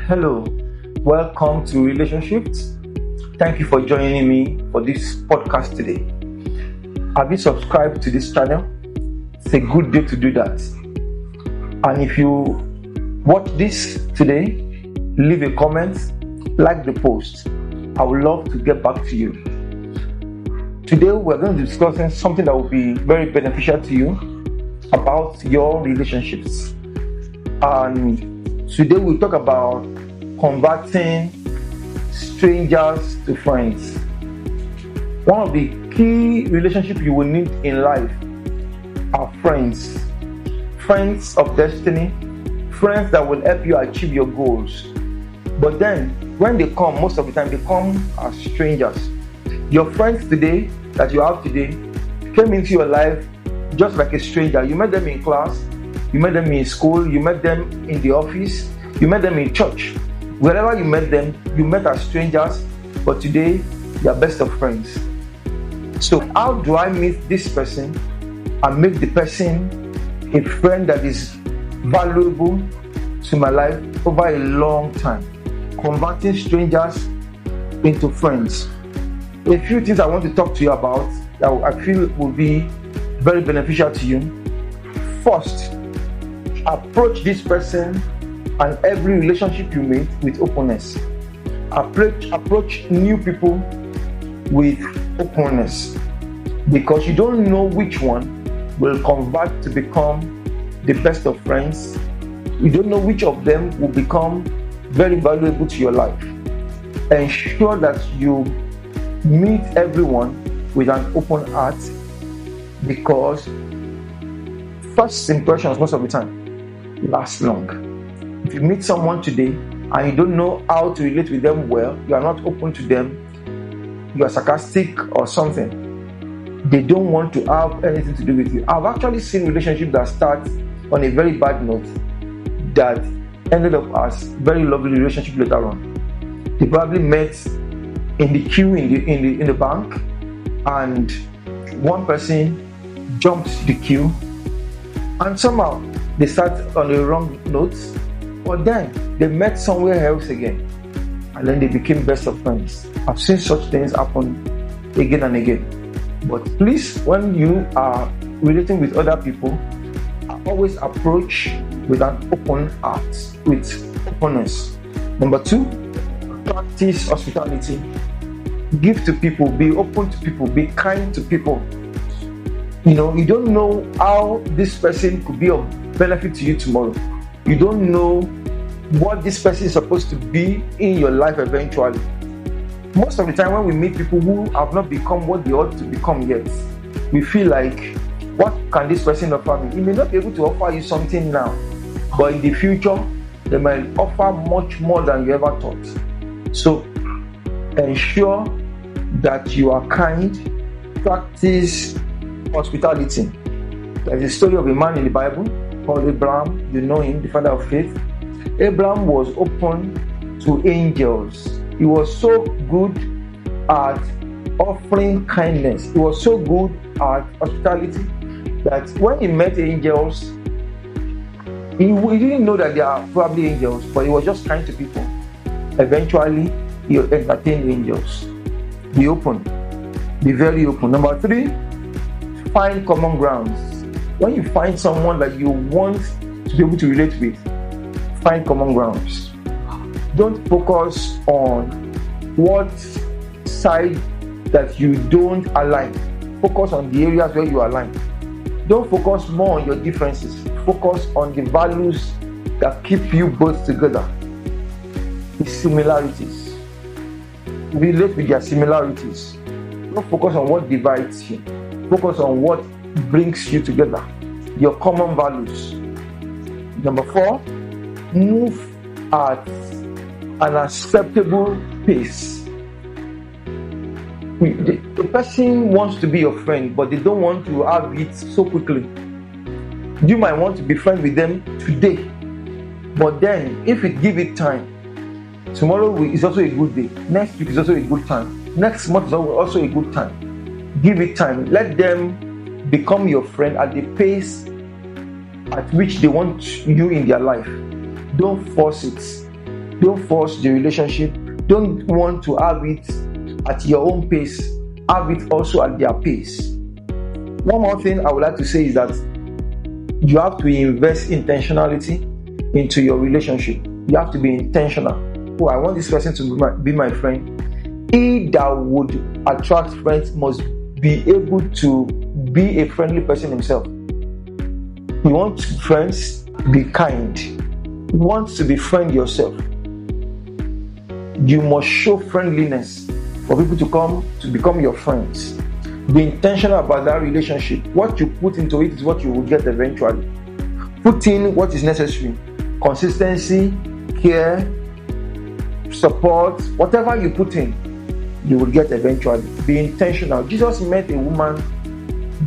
Hello, welcome to RelationShift. Thank you for joining me for this podcast today. Have you subscribed to this channel? It's a good day to do that. And if you watch this today, leave a comment, like the post. I would love to get back to you. Today we're going to be discussing something that will be very beneficial to you about your relationships. And today we'll talk about converting strangers to friends. One of the key relationships you will need in life are friends. Friends of destiny, friends that will help you achieve your goals. But then, when they come, most of the time, they come as strangers. Your friends today, that you have today, came into your life just like a stranger. You met them in class, you met them in school, you met them in the office, you met them in church. Wherever you met them, you met as strangers, but today, they are best of friends. So how do I meet this person and make the person a friend that is valuable to my life over a long time? Converting strangers into friends. A few things I want to talk to you about that I feel will be very beneficial to you. First, approach this person and every relationship you meet with openness. Approach new people with openness, because you don't know which one will convert to become the best of friends. You don't know which of them will become very valuable to your life. Ensure that you meet everyone with an open heart, because first impressions most of the time last long. If you meet someone today and you don't know how to relate with them well, you are not open to them, you are sarcastic or something, they don't want to have anything to do with you. I've actually seen relationships that start on a very bad note that ended up as very lovely relationship later on. They probably met in the queue in the bank, and one person jumped the queue, and somehow they start on the wrong note, but then they met somewhere else again, and then they became best of friends. I've seen such things happen again and again. But please, when you are relating with other people, always approach with an open heart, with openness. Number 2, practice hospitality. Give to people, be open to people, be kind to people. You don't know how this person could be of benefit to you tomorrow. You don't know what this person is supposed to be in your life eventually. Most of the time when we meet people who have not become what they ought to become yet, we feel like, what can this person offer me? He may not be able to offer you something now, but in the future, they might offer much more than you ever thought. So ensure that you are kind. Practice hospitality. There's a story of a man in the Bible called Abraham. You know him, the father of faith. Abraham was open to angels. He was so good at offering kindness. He was so good at hospitality that when he met angels, he didn't know that they are probably angels, but he was just kind to people. Eventually, he entertained angels. Be open. Be very open. Number 3, find common grounds. When you find someone that you want to be able to relate with, find common grounds. Don't focus on what side that you don't align. Focus on the areas where you align. Don't focus more on your differences. Focus on the values that keep you both together. The similarities. Relate with their similarities. Don't focus on what divides you. Focus on what brings you together. Your common values. Number 4, move at an acceptable pace. The person wants to be your friend, but they don't want to have it so quickly. You might want to be friends with them today, but then if you give it time, tomorrow is also a good day. Next week is also a good time. Next month is also a good time. Give it time. Let them become your friend at the pace at which they want you in their life. Don't force it. Don't force the relationship. Don't want to have it at your own pace. Have it also at their pace. One more thing I would like to say is that you have to invest intentionality into your relationship. You have to be intentional. Oh, I want this person to be my friend. He that would attract friends must be able to be a friendly person himself. You want friends? Be kind. You want to befriend yourself. You must show friendliness for people to become your friends. Be intentional about that relationship. What you put into it is what you will get eventually. Put in what is necessary. Consistency, care, support, whatever you put in, you will get eventually. Be intentional. Jesus met a woman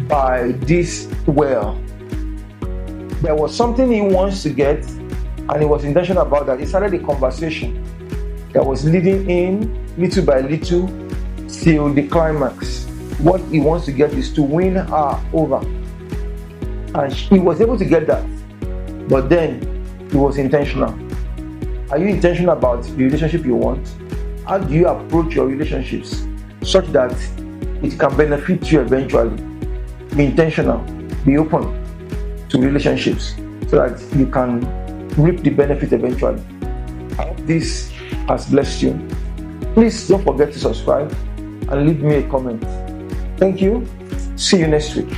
by this well. There was something he wants to get, and he was intentional about that. He started a conversation that was leading in little by little till the climax. What he wants to get is to win her over. And he was able to get that. But then he was intentional. Are you intentional about the relationship you want? How do you approach your relationships such that it can benefit you eventually? Be intentional. Be open to relationships so that you can reap the benefit eventually. I hope this has blessed you. Please don't forget to subscribe and leave me a comment. Thank you. See you next week.